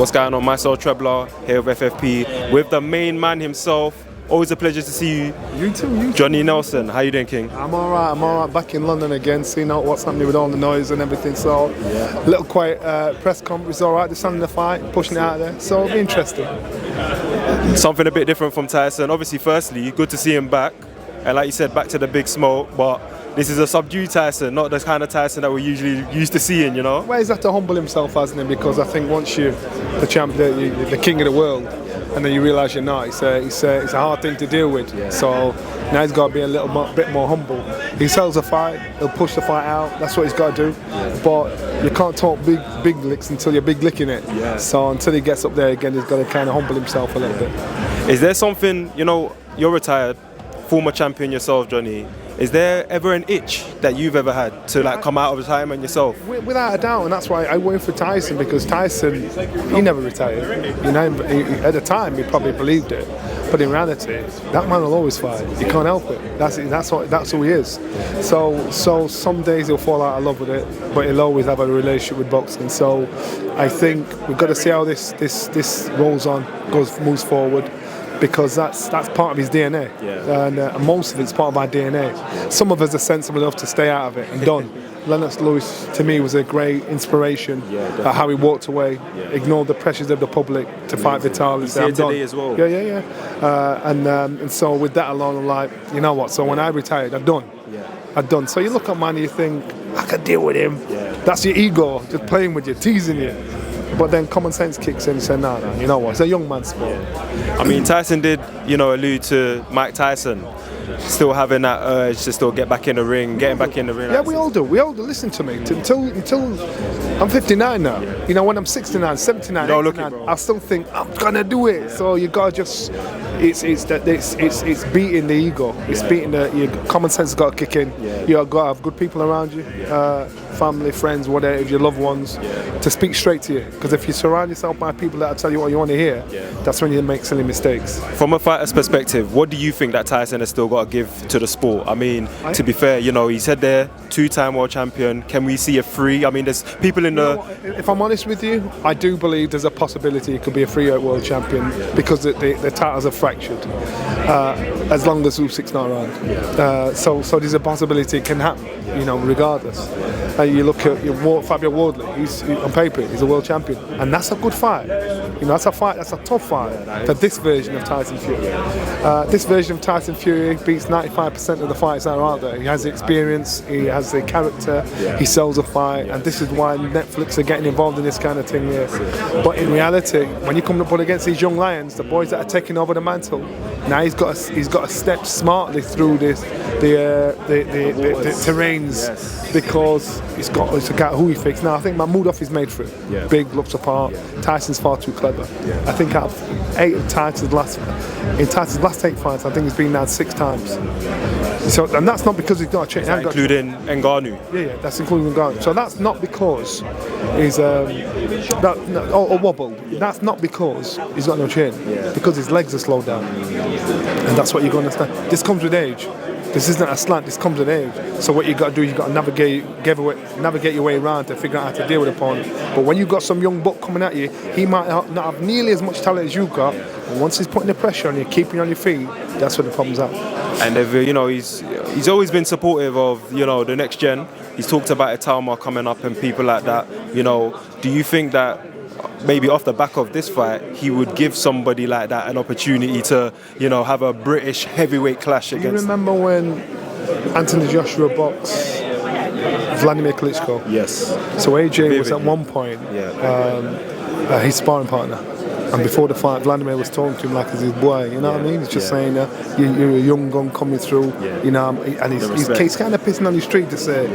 What's going on? Myself, Trebler, here with FFP, with the main man himself. Always a pleasure to see you. You too. Johnny Nelson. How you doing, King? I'm alright. Back in London again, seeing out what's happening with all the noise and everything. So, little quiet press conference, alright. They're standing the fight, pushing it out there. So, it'll be interesting. Something a bit different from Tyson. Obviously, firstly, good to see him back. And like you said, back to the big smoke. But this is a subdued Tyson, not the kind of Tyson that we're usually used to seeing, you know? Well, he's had to humble himself, hasn't he? Because I think once you're the champion, the king of the world, and then you realise you're not, it's a hard thing to deal with. Yeah. So now he's got to be a bit more humble. He sells a fight, he'll push the fight out, that's what he's got to do. Yeah. But you can't talk big licks until you're big licking it. Yeah. So until he gets up there again, he's got to kind of humble himself a little bit. Is there something, you know, you're retired, former champion yourself, Johnny. Is there ever an itch that you've ever had to like come out of retirement yourself? Without a doubt, and that's why I went for Tyson, because Tyson, he never retired. You know, at the time he probably believed it, but in reality, that man will always fight. You can't help it. That's who he is. So some days he'll fall out of love with it, but he'll always have a relationship with boxing. So I think we've got to see how this rolls on, moves forward. Because that's part of his DNA, and most of it's part of our DNA. Some of us are sensible enough to stay out of it and done. Lennox Lewis, to me, was a great inspiration at how he walked away, ignored the pressures of the public to fight Vitaly. He's here today as well. And so with that alone, I'm like, you know what? So when I retired, I've done. So you look at man, and you think, I could deal with him. That's your ego, just playing with you, teasing you. But then common sense kicks in and says, no, you know what, it's a young man's sport. I mean, Tyson did, allude to Mike Tyson still having that urge to still getting back in the ring. Yeah, we all do. Listen to me. Until I'm 59 now. You know, when I'm 69, 79, 89, I still think I'm gonna do it. So you gotta just, it's beating the ego. It's beating your common sense has got to kick in. You gotta have good people around you, family, friends, whatever, your loved ones, to speak straight to you. Because if you surround yourself by people that tell you what you want to hear, that's when you make silly mistakes. From a fighter's perspective, what do you think that Tyson has still got to give to the sport? I mean, to be fair, he said there, 2-time world champion. Can we see a 3? I mean, there's people in the... If I'm honest with you, I do believe there's a possibility it could be a 3-weight world champion because the titles are fractured, as long as Usyk's not around. So there's a possibility it can happen, regardless. You look at Fabio Wardley, he's on paper, he's a world champion, and that's a good fight. That's a tough fight for this version of Tyson Fury. This version of Tyson Fury beats 95% of the fights that are out there. He has the experience, he has the character, he sells a fight, and this is why Netflix are getting involved in this kind of thing here. But in reality, when you come up against these young lions, the boys that are taking over the mantle, now he's got to step smartly through the terrains, because it's got who he thinks. Now I think Mahmoudov is made for it. Big, looks apart. Tyson's far too clever. I think out of 8 of Tyson's last 8 fights, I think he's been down 6 times. So, and that's not because he's got a change. Including Ngannou. Yeah, that's including Ngannou. So that's not because he's or wobbled. That's not because he's got no chin. Because his legs are slowed down, and that's what you're going to understand. This comes with age. This isn't a slant, this comes with age. So what you've got to do, you've got to navigate your way around to figure out how to deal with the opponent. But when you've got some young buck coming at you, he might not have nearly as much talent as you've got. And once he's putting the pressure on you, keeping you on your feet, that's where the problem's at. And he's always been supportive of the next gen. He's talked about Itama coming up and people like that. Do you think that maybe off the back of this fight, he would give somebody like that an opportunity to, have a British heavyweight clash against? You remember when Anthony Joshua boxed Vladimir Klitschko? Yes. So AJ was at one point his sparring partner. And before the fight, Vladimir was talking to him like he's his boy, you know what I mean? He's just saying, you're a young gun coming through, and he's kind of pissing on the street to say,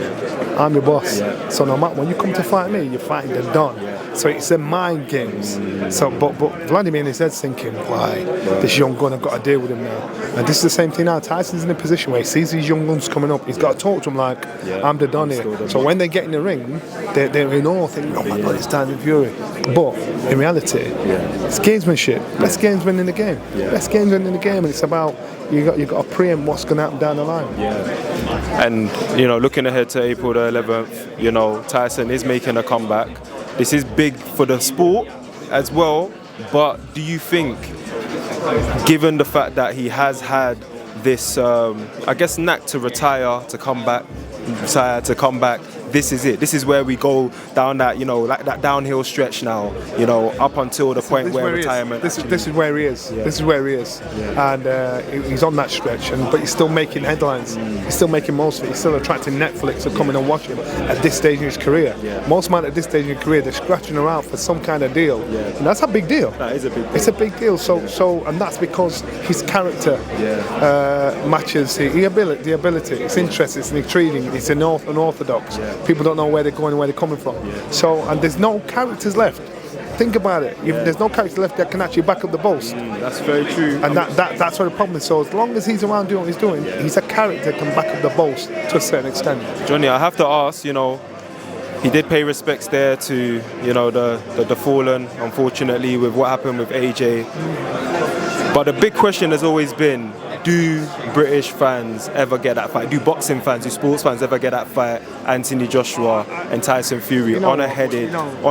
I'm your boss. So no matter when you come to fight me, you're fighting the Don. So it's a mind games. So, but Vladimir in his head's thinking, why? This young gun, I've got to deal with him now. And this is the same thing now. Tyson's in a position where he sees these young guns coming up. He's got to talk to them like, I'm the Don here. So when they get in the ring, they're in awe, thinking, oh my God, it's Tyson Fury. But in reality, it's gamesmanship. Best gamesman in the game. Best gamesman in the game, and it's about you got to preempt what's going to happen down the line. And looking ahead to April the 11th, Tyson is making a comeback. This is big for the sport, as well. But do you think, given the fact that he has had this, I guess, knack to retire, to come back, this is it. This is where we go down that, like that downhill stretch now, up until the point where retirement. This is where he is. Yeah. This is where he is. Yeah. And he's on that stretch, but he's still making headlines. He's still making most of it. He's still attracting Netflix to come in and watch him at this stage in his career. Yeah. Most men at this stage in his career, they're scratching around for some kind of deal. Yeah. And that's a big deal. That is a big deal. It's a big deal. And that's because his character matches the ability. It's interesting, it's intriguing, it's unorthodox. Yeah. People don't know where they're going and where they're coming from. Yeah. And there's no characters left. Think about it. There's no character left that can actually back up the boast. That's very true. And that's what the problem is. So as long as he's around doing what he's doing, he's a character that can back up the boast to a certain extent. Johnny, I have to ask, he did pay respects there to, the fallen, unfortunately, with what happened with AJ. But the big question has always been, do British fans ever get that fight? Do boxing fans, do sports fans ever get that fight? Anthony Joshua and Tyson Fury on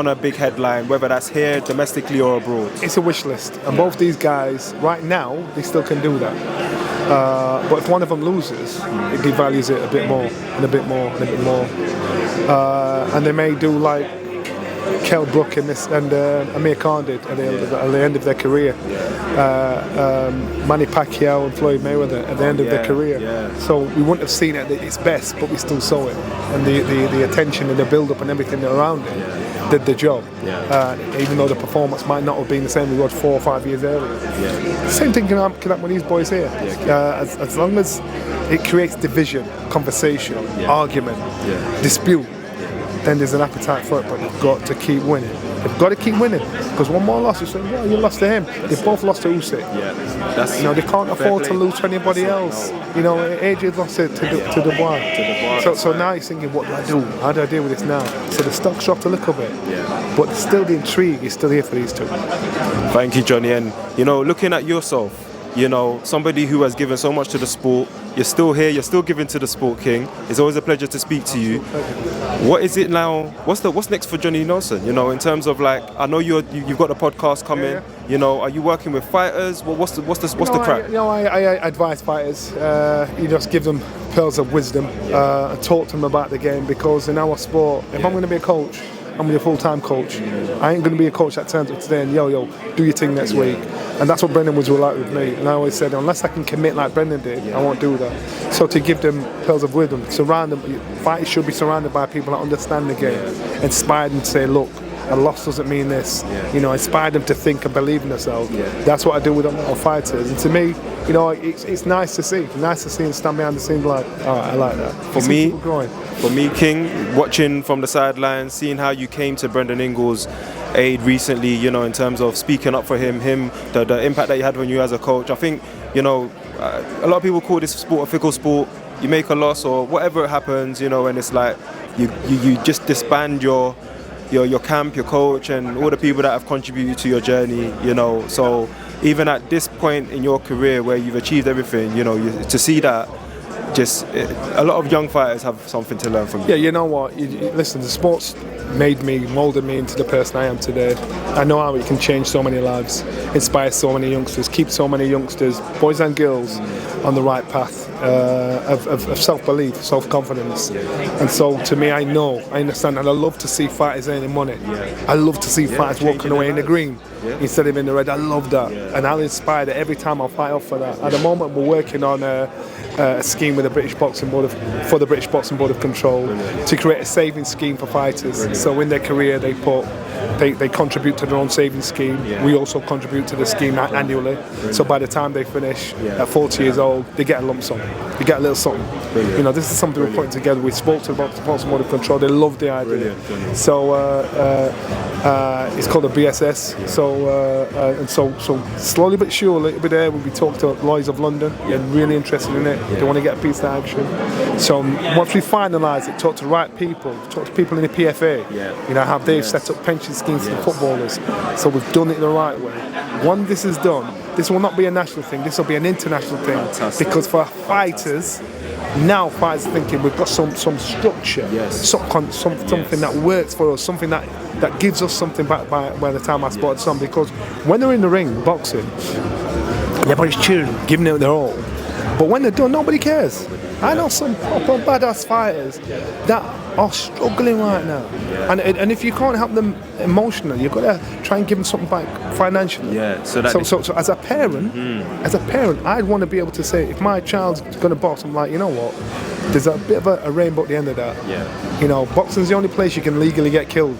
a big headline, whether that's here, domestically or abroad. It's a wish list. And both these guys, right now, they still can do that. But if one of them loses, it devalues it a bit more, and a bit more, and a bit more. And they may do like Kell Brook and Amir Khan did at the end of their career. Manny Pacquiao and Floyd Mayweather at the end of their career. Yeah. So we wouldn't have seen it at its best, but we still saw it. And the attention and the build-up and everything around it did the job. Yeah. Even though the performance might not have been the same we watched 4 or 5 years earlier. Yeah. Same thing can happen with these boys here. As long as it creates division, conversation, argument, dispute, then there's an appetite for it, but you've got to keep winning. You've got to keep winning, because one more loss, you say, well, you lost to him. They both lost to Usyk. Yeah. They can't afford to lose to anybody else. AJ lost it to Dubois. So now he's thinking, what do I do? How do I deal with this now? So the stock's dropped a little bit, but still the intrigue is still here for these two. Thank you, Johnny. And looking at yourself, somebody who has given so much to the sport, you're still here, you're still giving to the sport, King. It's always a pleasure to speak to you. What is it now? What's next for Johnny Nelson? In terms of I know you've got the podcast coming. Are you working with fighters? What's the crack? I advise fighters. You just give them pearls of wisdom and talk to them about the game, because in our sport, if I'm going to be a coach, I'm going to be a full-time coach. I ain't going to be a coach that turns up today and do your thing next week. And that's what Brendan was like with me. And I always said, unless I can commit like Brendan did, I won't do that. So to give them pearls of wisdom, surround them. Fighters should be surrounded by people that understand the game. Inspire them to say, look, a loss doesn't mean this. Inspire them to think and believe in themselves. That's what I do with our fighters. And to me, it's nice to see. Nice to see and stand behind the scenes like, all right, I like that. For me, King, watching from the sidelines, seeing how you came to Brendan Ingle's aid recently, in terms of speaking up for him, the impact that you had on you as a coach. I think, a lot of people call this sport a fickle sport. You make a loss or whatever happens, and it's like you just disband your camp, your coach, and all the people that have contributed to your journey, So even at this point in your career where you've achieved everything, to see that, a lot of young fighters have something to learn from you. Yeah, you know what? Listen, the sport's molded me into the person I am today. I know how it can change so many lives, inspire so many youngsters, keep so many youngsters, boys and girls, on the right path of self-belief, self-confidence. And so to me, I understand, and I love to see fighters earning money. I love to see fighters walking away in the green instead of in the red. I love that, and I'll inspire that every time I fight off for that. At the moment, we're working on a scheme with the British Boxing Board of Control to create a savings scheme for fighters. Brilliant. So in their career, they contribute to their own savings scheme. We also contribute to the scheme annually. Brilliant. So by the time they finish at 40 years old, they get a lump sum. They get a little something. Brilliant. This is something we're putting together. We spoke to the Boxing Board of Control. They love the idea. Brilliant. So it's called a BSS. So slowly but surely, it'll be there. We'll be talking to lawyers of London. They're really interested in it. They want to get a piece of action. So once we finalise it, talk to the right people, talk to people in the PFA. Have they set up pension schemes for footballers. So we've done it the right way. When this is done, this will not be a national thing. This will be an international thing. Fantastic. Because for fighters, now fighters thinking we've got some structure, something that works for us, something that gives us something back by the time I spotted some. Because when they're in the ring boxing, everybody's cheering, giving it their all. But when they're done, nobody cares. I know some proper badass fighters that are struggling right now, and if you can't help them emotionally, you've got to try and give them something back financially. So as a parent, I'd want to be able to say, if my child's going to box, I'm like, you know what? There's a bit of a rainbow at the end of that. You know, boxing's the only place you can legally get killed.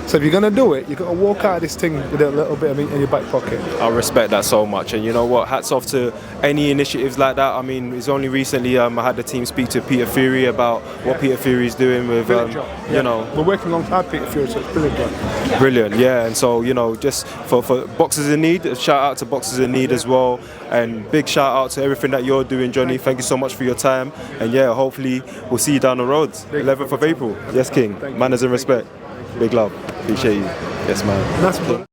So if you're going to do it, you've got to walk out of this thing with a little bit of it in your back pocket. I respect that so much, and you know what, hats off to any initiatives like that. I mean, it's only recently I had the team speak to Peter Fury about what Peter Fury's doing with, you know. We're working alongside Peter Fury, so it's brilliant. Brilliant, yeah, and so, you know, just for boxers in need, a shout out to boxers in need as well, and big shout out to everything that you're doing, Johnny. Thank you so much for your time, and yeah, hopefully we'll see you down the road, 11th of April. Yes, King, manners and respect. Big love. Appreciate you. Yes, man.